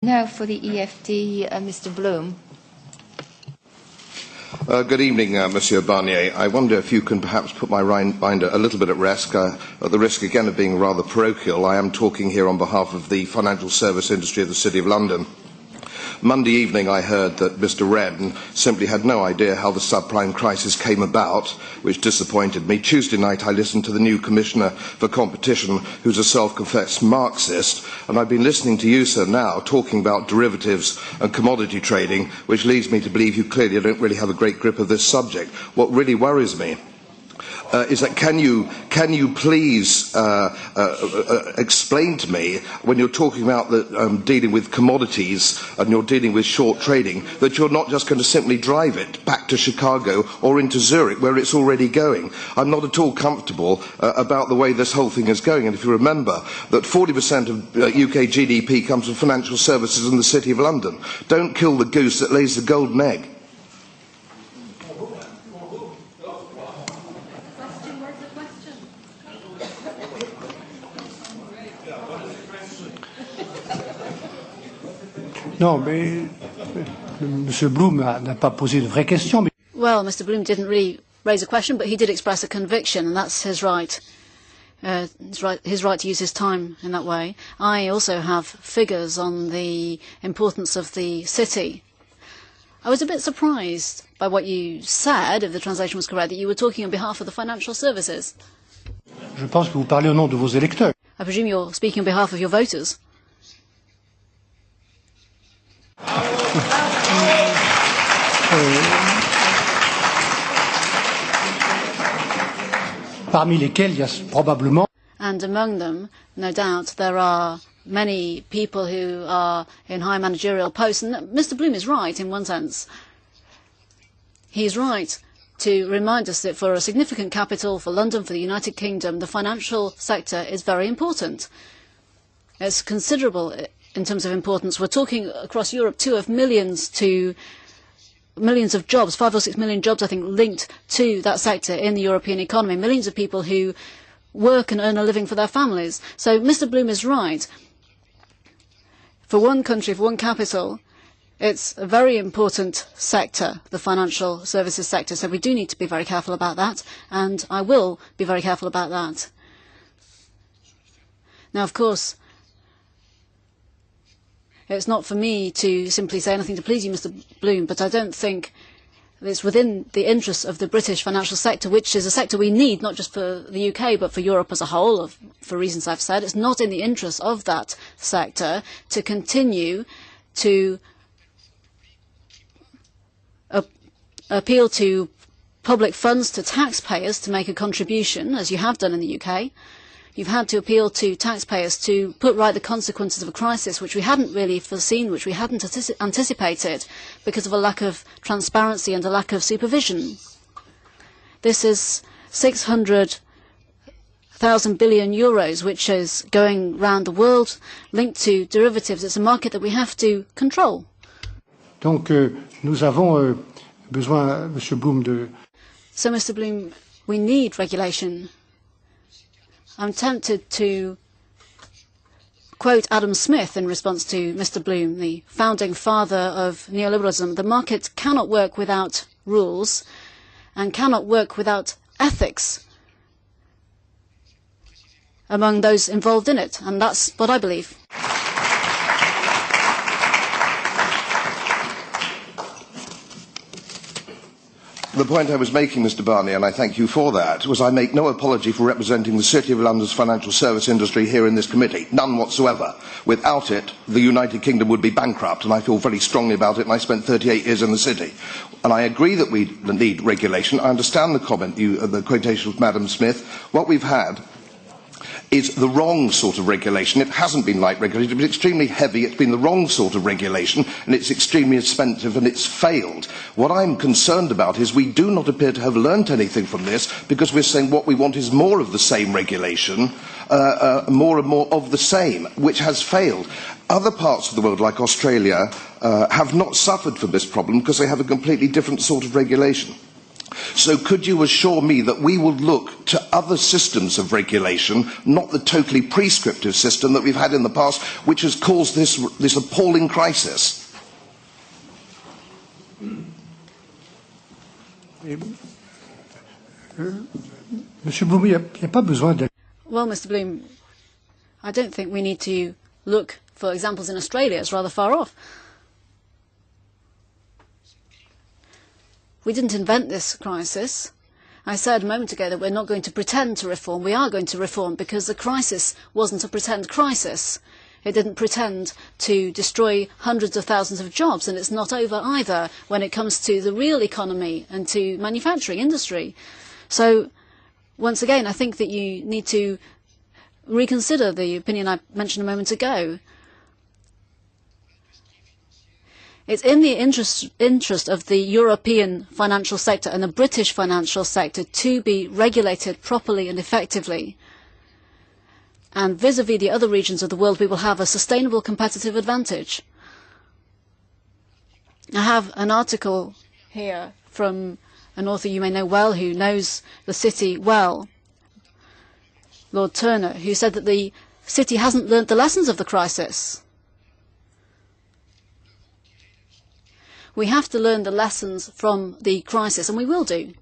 Now for the EFD, Mr. Bloom. Good evening, Monsieur Barnier. I wonder if you can perhaps put my mind a little bit at rest, at the risk again of being rather parochial. I am talking here on behalf of the financial service industry of the City of London. Monday evening I heard that Mr. Redden simply had no idea how the subprime crisis came about, which disappointed me. Tuesday night I listened to the new Commissioner for Competition, who's a self-confessed Marxist, and I've been listening to you, sir, now talking about derivatives and commodity trading, which leads me to believe you clearly don't really have a great grip of this subject. What really worries me is that can you please explain to me, when you're talking about dealing with commodities and you're dealing with short trading, that you're not just going to simply drive it back to Chicago or into Zurich, where it's already going? I'm not at all comfortable about the way this whole thing is going. And if you remember that 40% of UK GDP comes from financial services in the City of London, don't kill the goose that lays the golden egg. Non, mais Monsieur Bloom n'a pas posé de vraie question. Mais... Well, Mr. Bloom didn't really raise a question, but he did express a conviction, and that's his right. His right to use his time in that way. I also have figures on the importance of the city. I was a bit surprised by what you said, if the translation was correct, that you were talking on behalf of the financial services. Je pense que vous parlez au nom de vos électeurs. I presume you're speaking on behalf of your voters. Parmi lesquels il y a probablement. And among them, no doubt, there are many people who are in high managerial posts. And Mr. Bloom is right in one sense. He's right to remind us that for a significant capital, for London, for the United Kingdom, the financial sector is very important. It's considerable in terms of importance. We're talking across Europe too of millions of jobs, 5 or 6 million jobs, I think, linked to that sector in the European economy. Millions of people who work and earn a living for their families. So Mr. Bloom is right. For one country, for one capital, it's a very important sector, the financial services sector. So we do need to be very careful about that, and I will be very careful about that. Now, of course, it's not for me to simply say anything to please you, Mr. Bloom, but I don't think it's within the interests of the British financial sector, which is a sector we need, not just for the UK, but for Europe as a whole, for reasons I've said. It's not in the interests of that sector to continue to appeal to public funds, to taxpayers, to make a contribution, as you have done in the UK. You've had to appeal to taxpayers to put right the consequences of a crisis which we hadn't really foreseen, which we hadn't anticipated because of a lack of transparency and a lack of supervision. This is 600,000 billion euros, which is going round the world, linked to derivatives. It's a market that we have to control. Donc, nous avons besoin, Monsieur Bloom, de... So, Mr. Bloom, we need regulation. I'm tempted to quote Adam Smith in response to Mr. Bloom, the founding father of neoliberalism. The market cannot work without rules and cannot work without ethics among those involved in it, and that's what I believe. The point I was making, Mr. Barnier, and I thank you for that, was I make no apology for representing the City of London's financial service industry here in this committee. None whatsoever. Without it, the United Kingdom would be bankrupt, and I feel very strongly about it, and I spent 38 years in the city. And I agree that we need regulation. I understand the comment, the quotation of Madam Smith. What we've had is the wrong sort of regulation. It hasn't been light regulation, it's been extremely heavy, it's been the wrong sort of regulation, and it's extremely expensive, and it's failed. What I'm concerned about is we do not appear to have learnt anything from this, because we're saying what we want is more of the same regulation, more and more of the same, which has failed. Other parts of the world, like Australia, have not suffered from this problem because they have a completely different sort of regulation. So could you assure me that we will look to other systems of regulation, not the totally prescriptive system that we've had in the past, which has caused this appalling crisis? Monsieur Bloom, il n'y a pas besoin de... Well, Mr. Bloom, I don't think we need to look for examples in Australia. It's rather far off. We didn't invent this crisis. I said a moment ago that we're not going to pretend to reform. We are going to reform because the crisis wasn't a pretend crisis. It didn't pretend to destroy hundreds of thousands of jobs, and it's not over either when it comes to the real economy and to manufacturing industry. So, once again, I think that you need to reconsider the opinion I mentioned a moment ago. It's in the interest of the European financial sector and the British financial sector to be regulated properly and effectively. And vis-à-vis the other regions of the world, we will have a sustainable competitive advantage. I have an article here from an author you may know well, who knows the city well, Lord Turner, who said that the city hasn't learnt the lessons of the crisis. We have to learn the lessons from the crisis, and we will do.